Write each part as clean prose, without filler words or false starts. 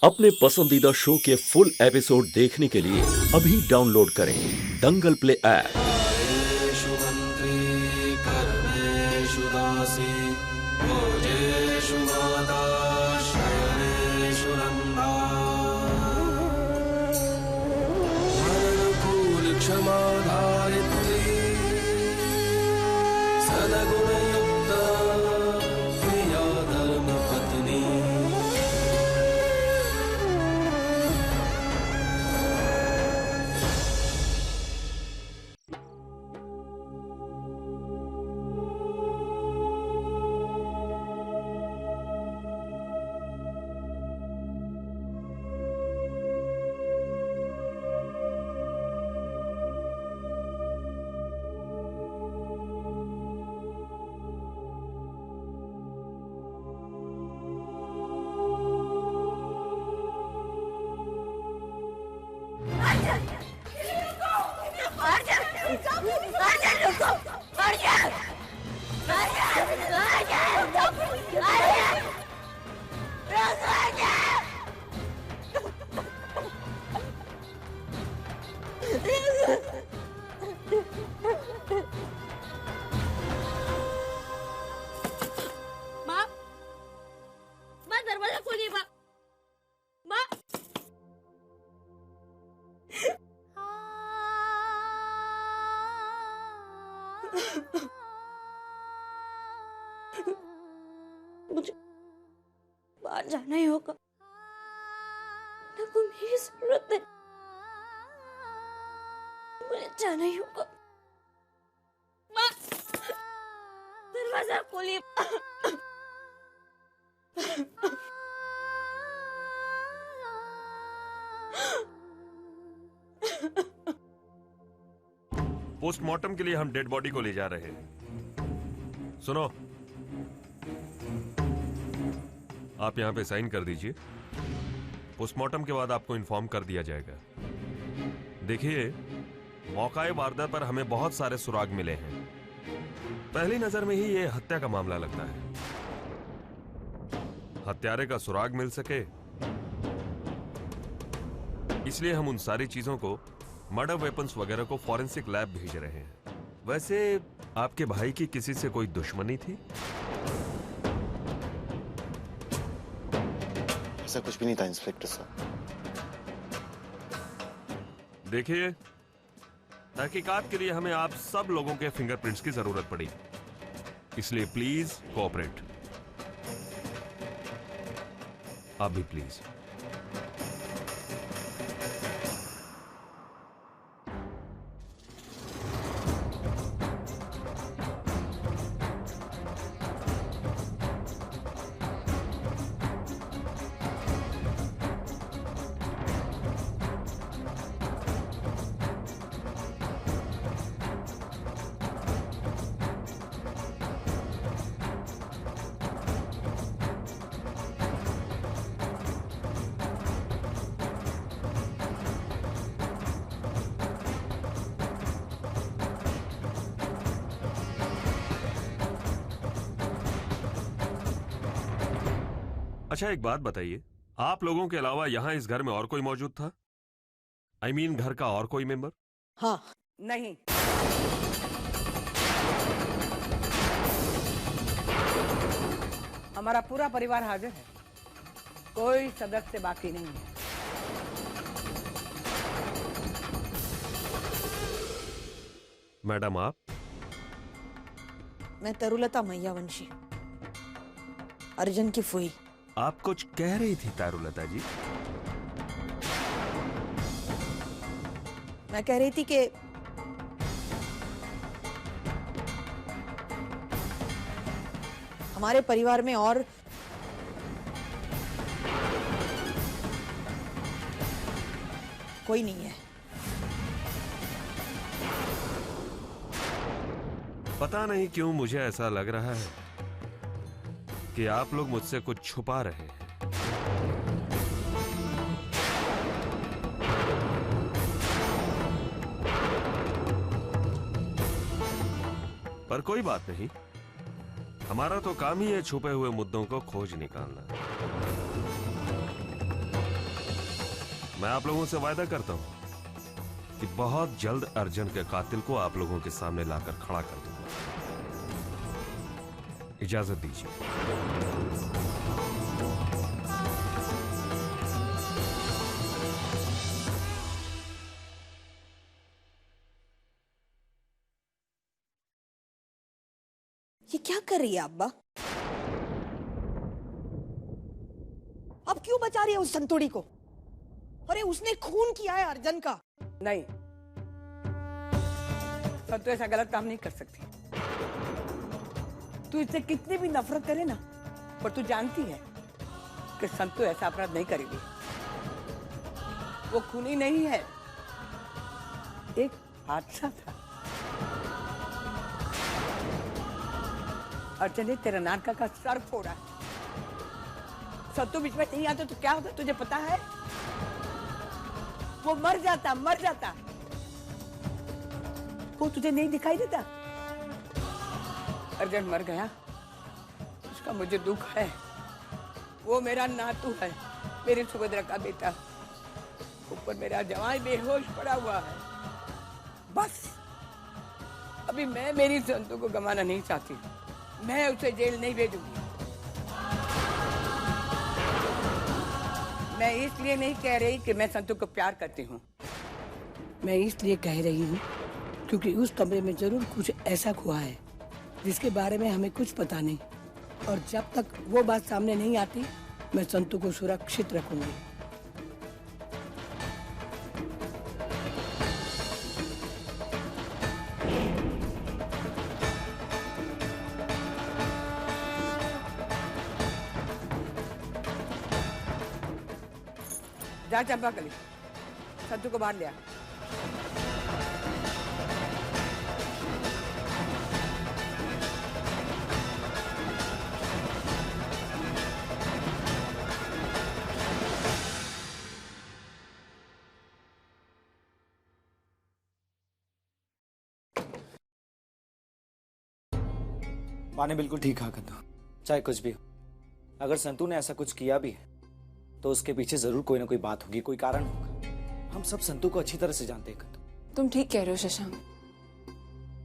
अपने पसंदीदा शो के फुल एपिसोड देखने के लिए अभी डाउनलोड करें दंगल प्ले ऐप। कर्मेषु मन्त्रे कर्मेषु दासी भोजेषु माता शयनेषु नन्दा मननुकूलक्षमा धारित्री सद्गुणयुक्ता प्रिया धर्मपत्नी। दरवाजा खोलिए माँ। माँ मुझे बाहर जाना ही होगा ना, को मेरी जरूरत है, मुझे जाना ही होगा। माँ दरवाजा खोलिए। पोस्टमार्टम के लिए हम डेड बॉडी को ले जा रहे हैं। सुनो, आप यहां पे साइन कर दीजिए। पोस्टमार्टम के बाद आपको इन्फॉर्म कर दिया जाएगा। देखिए, मौकाए वारदात पर हमें बहुत सारे सुराग मिले हैं। पहली नजर में ही ये हत्या का मामला लगता है। हत्यारे का सुराग मिल सके इसलिए हम उन सारी चीजों को, मर्डर वेपन्स वगैरह को फॉरेंसिक लैब भेज रहे हैं। वैसे आपके भाई की किसी से कोई दुश्मनी थी? ऐसा कुछ भी नहीं था इंस्पेक्टर साहब। देखिए, तहकीकात के लिए हमें आप सब लोगों के फिंगरप्रिंट्स की जरूरत पड़ी, इसलिए प्लीज कोऑपरेट। आप भी प्लीज। अच्छा, एक बात बताइए, आप लोगों के अलावा यहां इस घर में और कोई मौजूद था? I mean, घर का और कोई मेंबर? हाँ। नहीं। हमारा पूरा परिवार हाजिर है, कोई सदस्य बाकी नहीं है। मैडम, आप? मैं तरुलता मैयावंशी, अर्जुन की फूई। आप कुछ कह रही थी तारुलता जी? मैं कह रही थी कि हमारे परिवार में और कोई नहीं है। पता नहीं क्यों मुझे ऐसा लग रहा है कि आप लोग मुझसे कुछ छुपा रहे हैं। पर कोई बात नहीं, हमारा तो काम ही है छुपे हुए मुद्दों को खोज निकालना। मैं आप लोगों से वायदा करता हूं कि बहुत जल्द अर्जुन के कातिल को आप लोगों के सामने लाकर खड़ा कर दूंगा। इजाजत दीजिए। ये क्या कर रही है अब्बा? अब क्यों बचा रही है उस संतोड़ी को? अरे उसने खून किया है अर्जुन का। नहीं, संतु ऐसा गलत काम नहीं कर सकती। तू इससे कितनी भी नफरत करे ना, पर तू जानती है कि संतु ऐसा अपराध नहीं करेगी। वो खूनी नहीं है, एक हादसा था। अर्जुन ने तेरा नाटक का सर फोड़ा। संतु बीच में नहीं आता तो क्या होता तुझे पता है? वो मर जाता, मर जाता। वो तुझे नहीं दिखाई देता? अर्जुन मर गया, उसका मुझे दुख है। वो मेरा नातू है, मेरी सुभद्रा का बेटा। ऊपर मेरा जवान बेहोश पड़ा हुआ है। बस अभी मैं मेरी संतु को गंवाना नहीं चाहती। मैं उसे जेल नहीं भेजूंगी। मैं इसलिए नहीं कह रही कि मैं संतु को प्यार करती हूँ। मैं इसलिए कह रही हूँ क्योंकि उस कमरे में जरूर कुछ ऐसा हुआ है जिसके बारे में हमें कुछ पता नहीं। और जब तक वो बात सामने नहीं आती, मैं संतु को सुरक्षित रखूंगी। जा चंपा कली, संतु को बाहर ले आ। पानी बिल्कुल ठीक कहा कद्दू, चाहे कुछ भी हो। अगर संतू ने ऐसा कुछ किया भी है तो उसके पीछे जरूर कोई ना कोई बात होगी, कोई कारण होगा। हम सब संतू को अच्छी तरह से जानते हैं कद्दू। तुम ठीक कह रहे हो शशांक।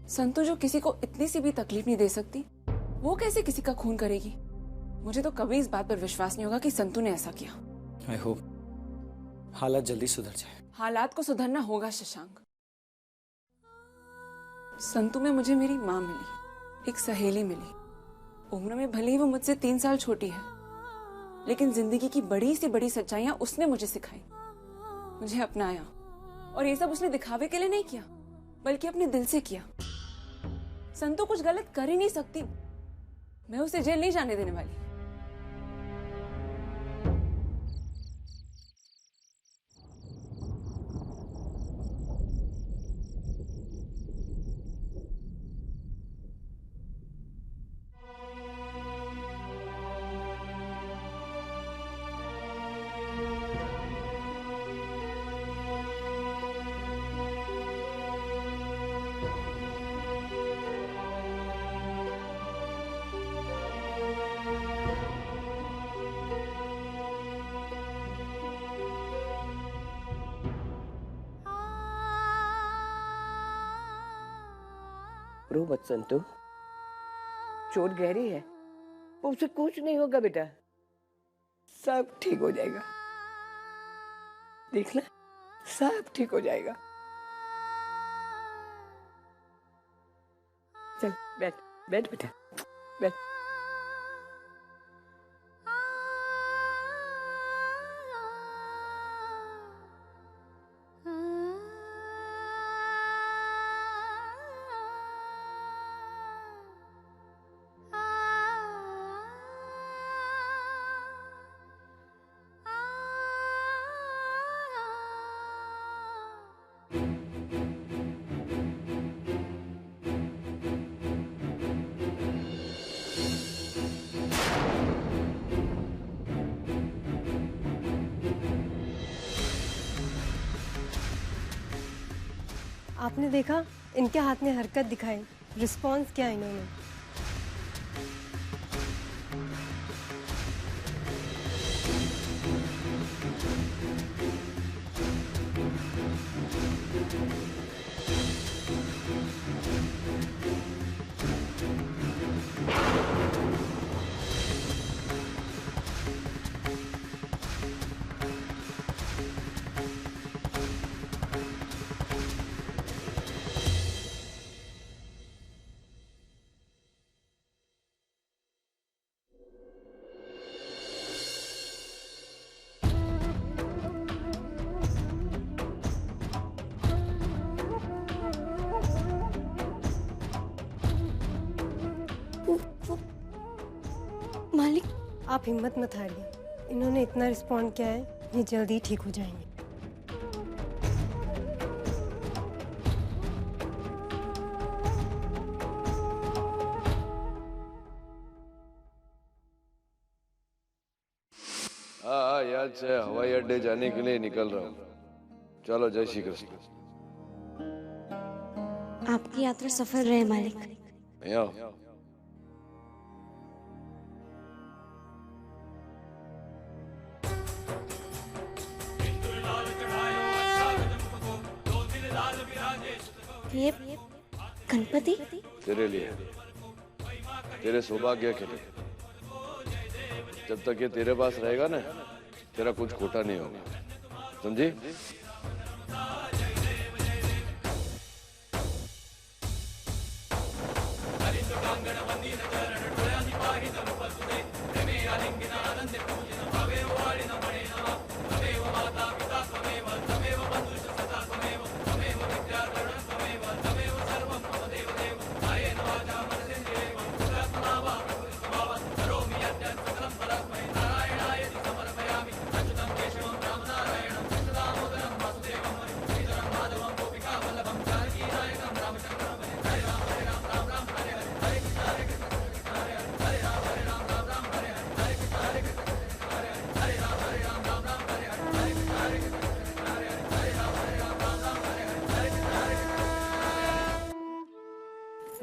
संतू जो किसी को इतनी सी भी तकलीफ नहीं दे सकती, वो कैसे किसी का खून करेगी? मुझे तो कभी इस बात पर विश्वास नहीं होगा कि संतू ने ऐसा किया। आई होप हालात जल्दी सुधर जाए। हालात को सुधरना होगा शशांक। संतू में मुझे मेरी माँ मिली, एक सहेली मिली। उम्र में भले ही वो मुझसे 3 साल छोटी है, लेकिन जिंदगी की बड़ी से बड़ी सच्चाइयां उसने मुझे सिखाई, मुझे अपनाया। और ये सब उसने दिखावे के लिए नहीं किया, बल्कि अपने दिल से किया। संतू कुछ गलत कर ही नहीं सकती। मैं उसे जेल नहीं जाने देने वाली। रो मत संतु, चोट गहरी है, उससे कुछ नहीं होगा बेटा, सब ठीक हो जाएगा। देखना, सब ठीक हो जाएगा। चल बैठ, बैठ बेटा, बैठ। आपने देखा, इनके हाथ ने हरकत दिखाई, रिस्पॉन्स किया इन्होंने। आप हिम्मत मत हारिए, इन्होंने इतना रिस्पॉन्ड किया है, ये जल्दी ही ठीक हो जाएंगे। हाँ, याद से हवाई अड्डे जाने के लिए निकल रहा हूँ। चलो, जय श्री कृष्ण। आपकी यात्रा सफल रहे मालिक। आओ। ये गणपति तेरे लिए, तेरे सौभाग्य के लिए। जब तक ये तेरे पास रहेगा ना, तेरा कुछ खोटा नहीं होगा, समझी?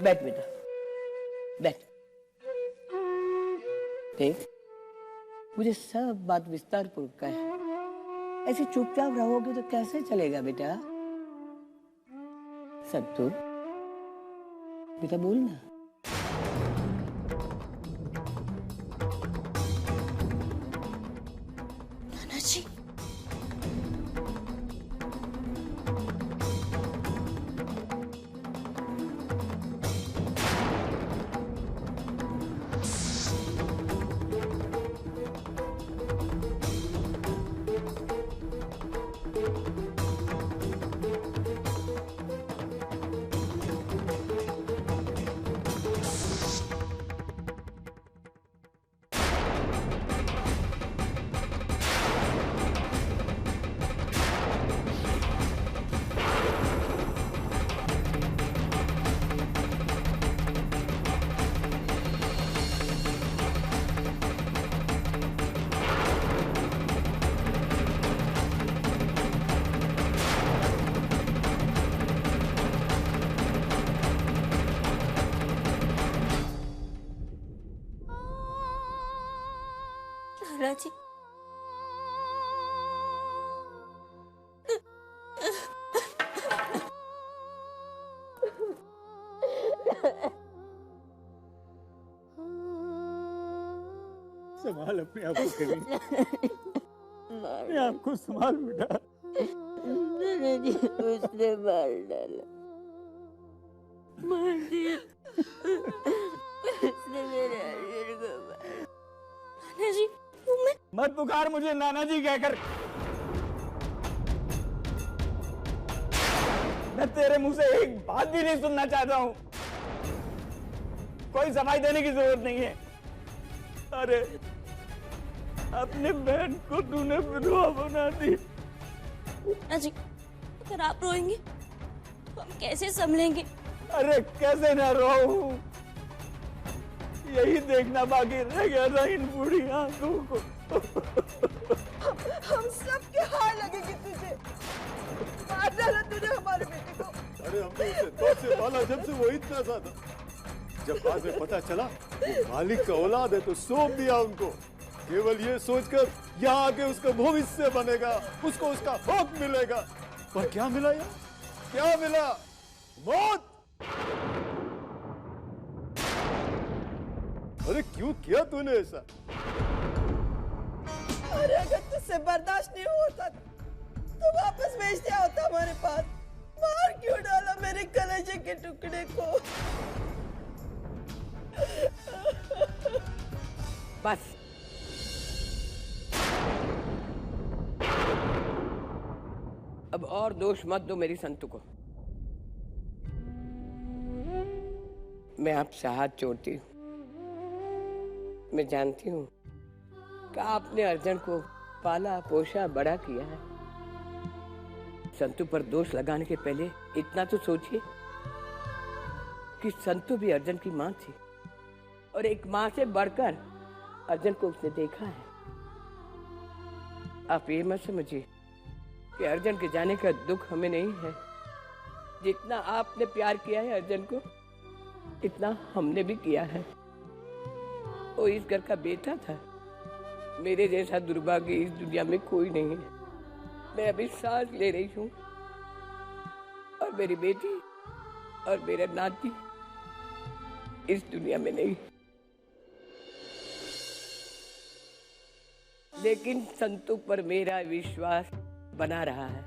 बैठ बेटा, बैठ। देख, मुझे सब बात विस्तार पूर्वक का है। ऐसे चुपचाप रहोगे तो कैसे चलेगा बेटा? संतू, बेटा बोल ना। नाना जी, नाना जी, संभाल अपने आप को कभी। अपने आप को संभाल बेटा। नाना जी, उसने मार डाला, मार दिया। उसने मेरे हरियर को मारा। नाना जी, मत पुकार मुझे नाना जी कहकर। मैं तेरे मुंह से एक बात भी नहीं सुनना चाहता हूँ। कोई सफाई देने की जरूरत नहीं है। अरे, अपने बहन को तूने विधवा बना दी। नाना जी, अगर आप रोएंगे तो हम कैसे संभलेंगे? अरे, कैसे ना रोऊं? यही देखना बाकी रह गया था इन बूढ़ी आंखों को। हम सब के हार लगेगी तुझे। मार डाला तूने हमारे बेटे को। अरे हमने उसे तो से पाला जब से वो इतना सा था। जब बाद में पता चला वो मालिक का औलाद है तो सौंप दिया उनको, केवल ये सोचकर यहाँ आके उसका भविष्य बनेगा, उसको उसका हक मिलेगा। पर क्या मिला यार? क्या मिला? मौत। अरे क्यों किया तूने ऐसा? अरे अगर तुझसे बर्दाश्त नहीं होता तो वापस भेज दिया होता हमारे पास। मार क्यों डाला मेरे कलेजे के टुकड़े को? बस, अब और दोष मत दो मेरी संतु को। मैं आपसे हाथ जोड़ती हूँ। मैं जानती हूँ कि आपने अर्जुन को पाला पोषा बड़ा किया है। संतू पर दोष लगाने के पहले इतना तो सोचिए कि संतू भी अर्जुन की माँ थी और एक माँ से बढ़कर अर्जुन को उसने देखा है। आप ये मत समझिए कि अर्जुन के जाने का दुख हमें नहीं है। जितना आपने प्यार किया है अर्जुन को, इतना हमने भी किया है। वो इस घर का बेटा था। मेरे जैसा दुर्भाग्य इस दुनिया में कोई नहीं है। मैं अभी सांस ले रही हूँ और मेरी बेटी और मेरा नाती इस दुनिया में नहीं। लेकिन संतू पर मेरा विश्वास बना रहा है।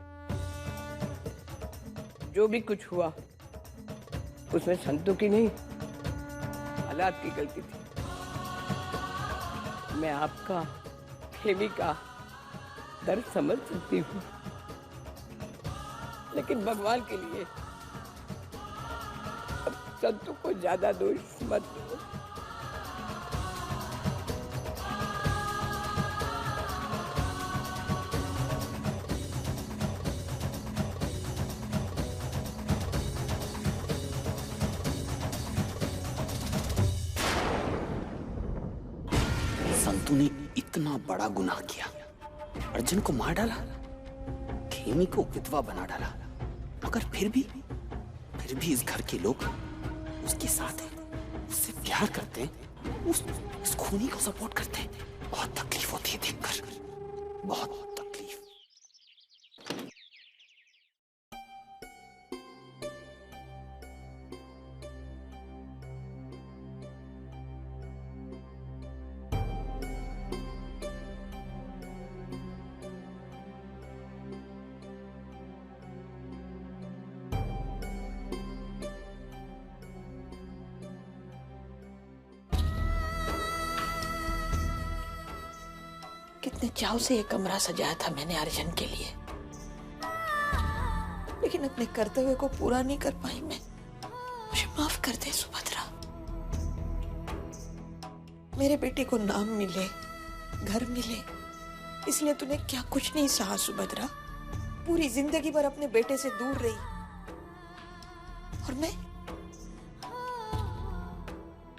जो भी कुछ हुआ उसमें संतू की नहीं, हालात की गलती थी। मैं आपका, खेमी का दर्द समझ सकती हूँ, लेकिन भगवान के लिए अब संतू को ज्यादा दोष मत दो। संतू ने इतना बड़ा गुनाह किया, अर्जुन को मार डाला, खेमी को विधवा बना डाला, मगर फिर भी इस घर के लोग उसके साथ हैं, उससे प्यार करते हैं, उस खूनी को सपोर्ट करते हैं। बहुत तकलीफ होती है देखकर, बहुत तकलीफ। कितने चाव से ये कमरा सजाया था मैंने अर्जुन के लिए, लेकिन अपने कर्तव्य को पूरा नहीं कर पाई मैं। मुझे माफ कर दे सुभद्रा। मेरे बेटे को नाम मिले, घर मिले, इसलिए तूने क्या कुछ नहीं सहा सुभद्रा। पूरी जिंदगी भर अपने बेटे से दूर रही और मैं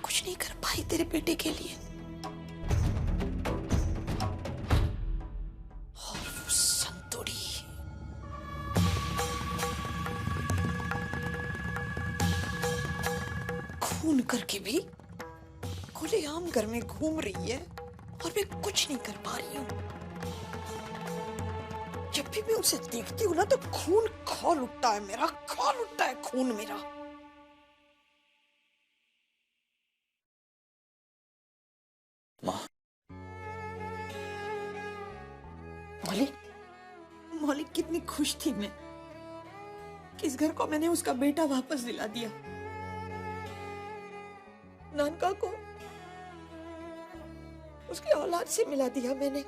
कुछ नहीं कर पाई तेरे बेटे के लिए। खून करके भी खुलेआम घर में घूम रही है और मैं कुछ नहीं कर पा रही हूँ। जब भी मैं उसे देखती हूँ ना तो खून खौल उठता है मेरा, खौल उठता है खून मेरा। माँ, मौलिक कितनी खुश थी मैं कि इस घर को मैंने उसका बेटा वापस दिला दिया। नानका को उसकी औलाद से मिला दिया मैंने।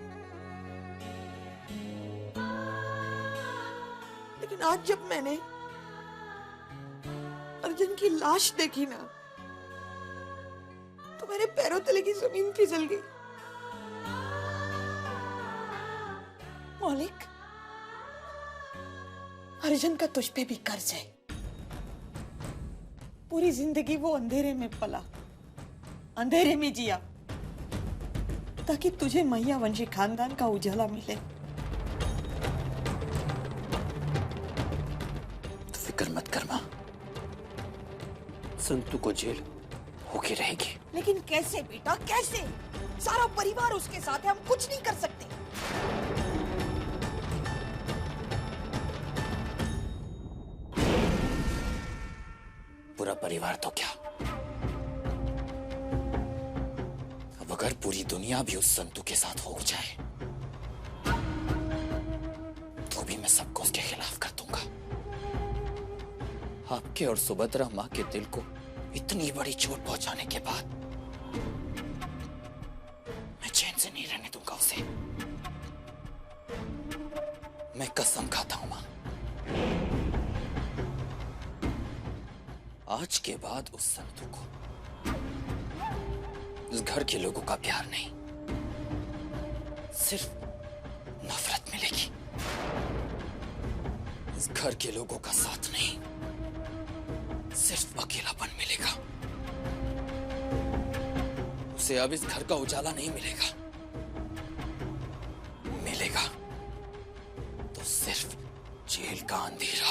लेकिन आज जब मैंने अर्जुन की लाश देखी ना तो मेरे पैरों तले की जमीन फिसल गई। मौलिक, अर्जुन का तुझ पे भी कर्ज है। पूरी जिंदगी वो अंधेरे में पला, अंधेरे में जिया, ताकि तुझे मैया वंशी खानदान का उजाला मिले। तो फिक्र मत कर माँ, संतू को जेल होके रहेगी। लेकिन कैसे बेटा, कैसे? सारा परिवार उसके साथ है, हम कुछ नहीं कर सकते। पूरा परिवार तो क्या, अब अगर पूरी दुनिया भी उस संतू के साथ हो जाए तो भी मैं सबको उसके खिलाफ कर दूंगा। आपके और सुभद्रा माँ के दिल को इतनी बड़ी चोट पहुंचाने के बाद मैं चैन से नहीं रहने दूंगा उसे। मैं कसम खाता हूं माँ, आज के बाद उस संतू को इस घर के लोगों का प्यार नहीं, सिर्फ नफरत मिलेगी। इस घर के लोगों का साथ नहीं, सिर्फ अकेलापन मिलेगा। उसे अब इस घर का उजाला नहीं मिलेगा, मिलेगा तो सिर्फ जेल का अंधेरा।